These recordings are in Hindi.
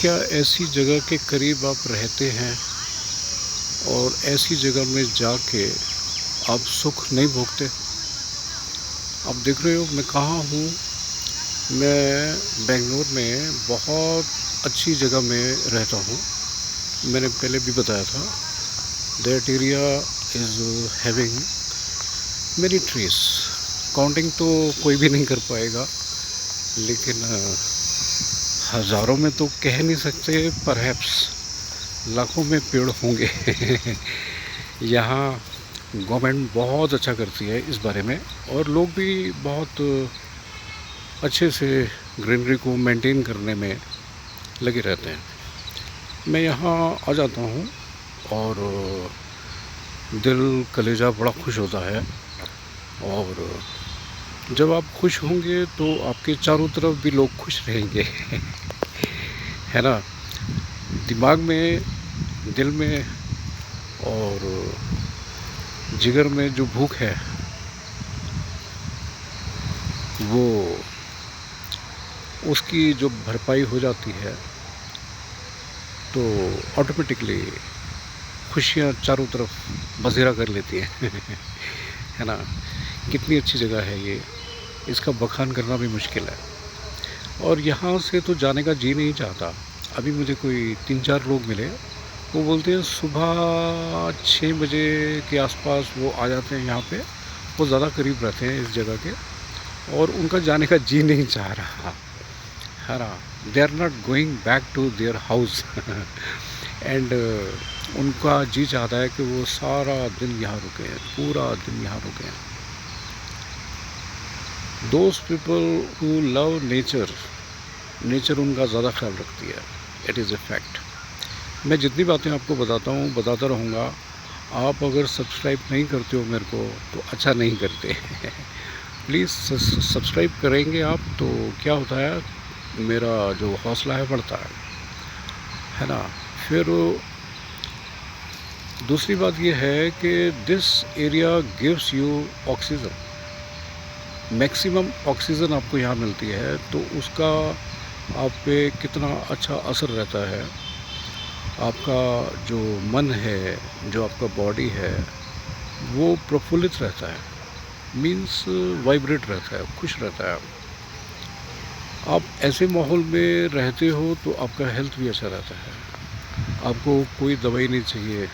क्या ऐसी जगह के करीब आप रहते हैं और ऐसी जगह में जाके आप सुख नहीं भोगते? आप देख रहे हो मैं कहाँ हूँ। मैं बेंगलोर में बहुत अच्छी जगह में रहता हूँ। मैंने पहले भी बताया था। That area is having many trees. Counting तो कोई भी नहीं कर पाएगा, लेकिन हज़ारों में तो कह नहीं सकते, परहैप्स लाखों में पेड़ होंगे। यहाँ गवर्नमेंट बहुत अच्छा करती है इस बारे में, और लोग भी बहुत अच्छे से ग्रीनरी को मेंटेन करने में लगे रहते हैं। मैं यहाँ आ जाता हूँ और दिल कलेजा बड़ा खुश होता है। और जब आप खुश होंगे तो आपके चारों तरफ भी लोग खुश रहेंगे। है ना। दिमाग में, दिल में और जिगर में जो भूख है वो उसकी जो भरपाई हो जाती है तो ऑटोमेटिकली खुशियाँ चारों तरफ बसेरा कर लेती हैं। है ना। कितनी अच्छी जगह है ये, इसका बखान करना भी मुश्किल है। और यहाँ से तो जाने का जी नहीं चाहता। अभी मुझे कोई 3-4 लोग मिले, वो बोलते हैं सुबह 6 बजे के आसपास वो आ जाते हैं यहाँ पे। वो ज़्यादा करीब रहते हैं इस जगह के, और उनका जाने का जी नहीं चाह रहा। है ना। They are not going back to their house. And उनका जी चाहता है कि वो सारा दिन यहाँ रुके, पूरा दिन यहाँ रुके। Those people who love nature, nature उनका ज़्यादा ख्याल रखती है। It is a fact. मैं जितनी बातें आपको बताता हूँ, बताता रहूँगा। आप अगर सब्सक्राइब नहीं करते हो मेरे को तो अच्छा नहीं करते। प्लीज़ सब्सक्राइब करेंगे आप तो क्या होता है, मेरा जो हौसला है बढ़ता है ना। फिर दूसरी बात ये है कि this area gives you oxygen. Maximum oxygen आपको यहाँ मिलती है, तो उसका आप पे कितना अच्छा असर रहता है। आपका जो मन है, जो आपका बॉडी है, वो प्रफुल्लित रहता है, मीन्स वाइब्रेट रहता है, खुश रहता है। आप ऐसे माहौल में रहते हो तो आपका हेल्थ भी अच्छा रहता है। आपको कोई दवाई नहीं चाहिए,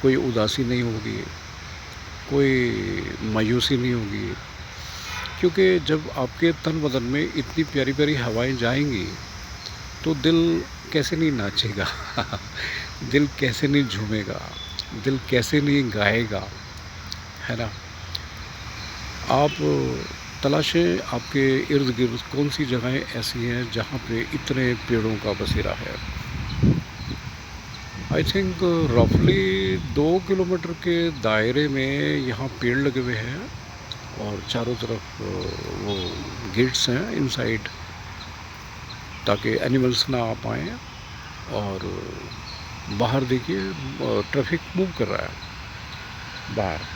कोई उदासी नहीं होगी, कोई मायूसी नहीं होगी, क्योंकि जब आपके तन बदन में इतनी प्यारी प्यारी हवाएं जाएंगी तो दिल कैसे नहीं नाचेगा। दिल कैसे नहीं झूमेगा, दिल कैसे नहीं गाएगा। है ना। आप तलाशें आपके इर्द गिर्द कौन सी जगहें ऐसी हैं जहाँ पे इतने पेड़ों का बसेरा है। आई थिंक रफली 2 किलोमीटर के दायरे में यहाँ पेड़ लगे हुए हैं, और चारों तरफ वो गेट्स हैं इनसाइड, ताकि एनिमल्स ना आ पाएँ। और बाहर देखिए ट्रैफिक मूव कर रहा है बाहर।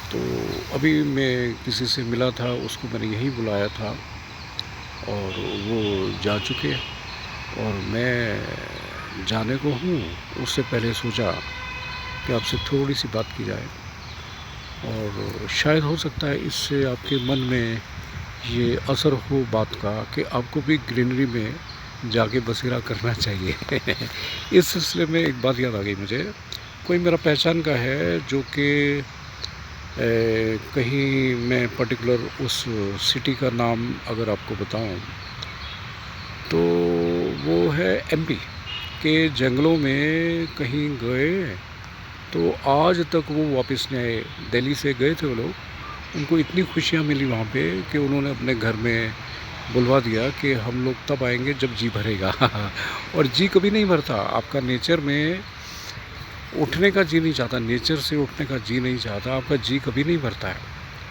तो अभी मैं किसी से मिला था, उसको मैंने यही बुलाया था और वो जा चुके। और मैं जाने को हूँ, उससे पहले सोचा कि आपसे थोड़ी सी बात की जाए, और शायद हो सकता है इससे आपके मन में ये असर हो बात का कि आपको भी ग्रीनरी में जाके बसेरा करना चाहिए। इस सिलसिले में एक बात याद आ गई मुझे। कोई मेरा पहचान का है जो कि कहीं मैं पर्टिकुलर उस सिटी का नाम अगर आपको बताऊं तो वो है एमपी के जंगलों में कहीं गए, तो आज तक वो वापस नहीं आए। दिल्ली से गए थे वो लोग, उनको इतनी खुशियाँ मिली वहाँ पे कि उन्होंने अपने घर में बुलवा दिया कि हम लोग तब आएंगे जब जी भरेगा। और जी कभी नहीं भरता आपका। नेचर में उठने का जी नहीं चाहता, नेचर से उठने का जी नहीं चाहता, आपका जी कभी नहीं भरता है,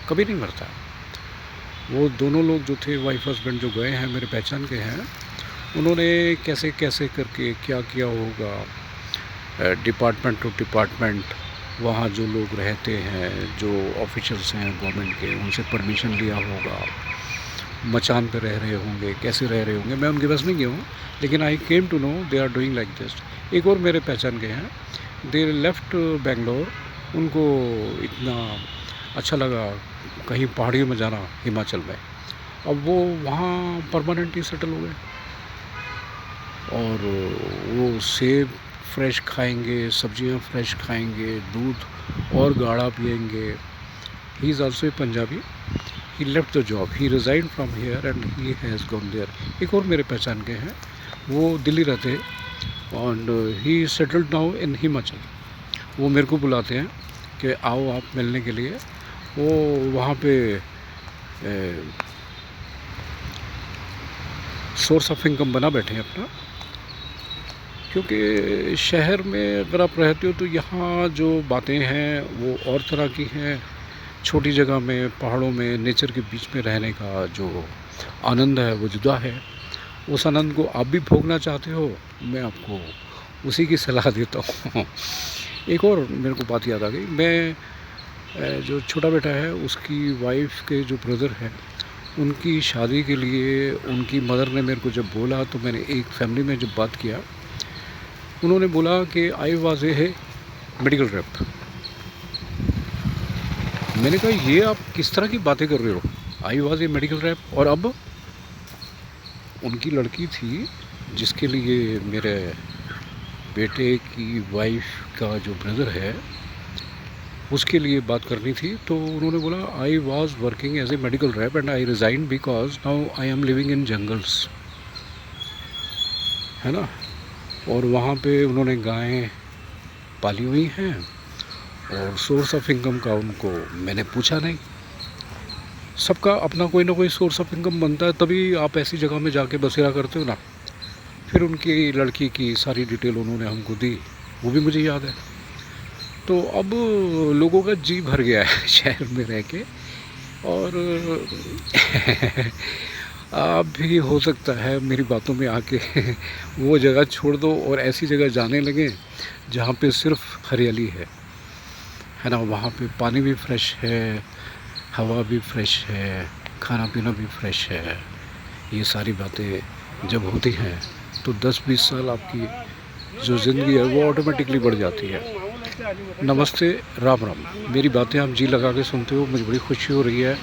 कभी नहीं भरता। वो दोनों लोग जो थे, वाइफ हस्बैंड जो गए हैं, मेरे पहचान के हैं, उन्होंने कैसे कैसे करके क्या किया होगा, डिपार्टमेंट टू डिपार्टमेंट वहाँ जो लोग रहते हैं, जो ऑफिशियल्स हैं गवर्नमेंट के, उनसे परमिशन लिया होगा, मचान पे रह रहे होंगे, कैसे रह रहे होंगे। मैं उनके पास नहीं गया हूँ, लेकिन I came to know they are doing like this. एक और मेरे पहचान के हैं, दे लेफ्ट बेंगलोर, उनको इतना अच्छा लगा कहीं पहाड़ियों में जाना हिमाचल में। अब वो वहाँ परमानेंटली सेटल हो गए और वो सेब फ्रेश खाएंगे, सब्जियां फ्रेश खाएंगे, दूध और गाढ़ा पिएंगे। He is also a Punjabi. He left the job, he resign from here and he has gone there. एक और मेरे पहचान के हैं, वो दिल्ली रहते and he settled now in Himachal. वो मेरे को बुलाते हैं कि आओ आप मिलने के लिए। वो वहाँ पे सोर्स ऑफ इनकम बना बैठे हैं अपना, क्योंकि शहर में अगर आप रहते हो तो यहाँ जो बातें हैं वो और तरह की हैं। छोटी जगह में, पहाड़ों में, नेचर के बीच में रहने का जो आनंद है वो जुदा है। उस आनंद को आप भी भोगना चाहते हो, मैं आपको उसी की सलाह देता हूँ। एक और मेरे को बात याद आ गई। मैं जो छोटा बेटा है उसकी वाइफ के जो ब्रदर है, उनकी शादी के लिए उनकी मदर ने मेरे को जब बोला, तो मैंने एक फैमिली में जब बात किया, उन्होंने बोला कि I was a medical rap. मैंने कहा ये आप किस तरह की बातें कर रहे हो, I was a medical rap. और अब उनकी लड़की थी जिसके लिए मेरे बेटे की वाइफ का जो ब्रदर है उसके लिए बात करनी थी, तो उन्होंने बोला I was working as a medical rep and I resign because now I am living in jungles, है ना। और वहाँ पे उन्होंने गायें पाली हुई हैं और सोर्स ऑफ इनकम का उनको मैंने पूछा नहीं। सबका अपना कोई ना कोई सोर्स ऑफ इनकम बनता है, तभी आप ऐसी जगह में जाके बसेरा करते हो ना। फिर उनकी लड़की की सारी डिटेल उन्होंने हमको दी, वो भी मुझे याद है। तो अब लोगों का जी भर गया है शहर में रह के। और आप भी हो सकता है मेरी बातों में आके वो जगह छोड़ दो और ऐसी जगह जाने लगे जहाँ पे सिर्फ हरियाली है ना। वहाँ पे पानी भी फ्रेश है, हवा भी फ्रेश है, खाना पीना भी फ्रेश है। ये सारी बातें जब होती हैं तो 10-20 साल आपकी जो ज़िंदगी है वो ऑटोमेटिकली बढ़ जाती है। नमस्ते, राम राम। मेरी बातें आप जी लगा के सुनते हो, मुझे बड़ी खुशी हो रही है।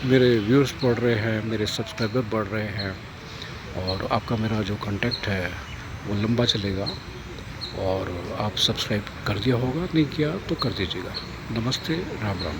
मेरे व्यूअर्स बढ़ रहे हैं, मेरे सब्सक्राइबर बढ़ रहे हैं और आपका मेरा जो कांटेक्ट है वो लंबा चलेगा। और आप सब्सक्राइब कर दिया होगा, नहीं किया तो कर दीजिएगा। नमस्ते, राम राम।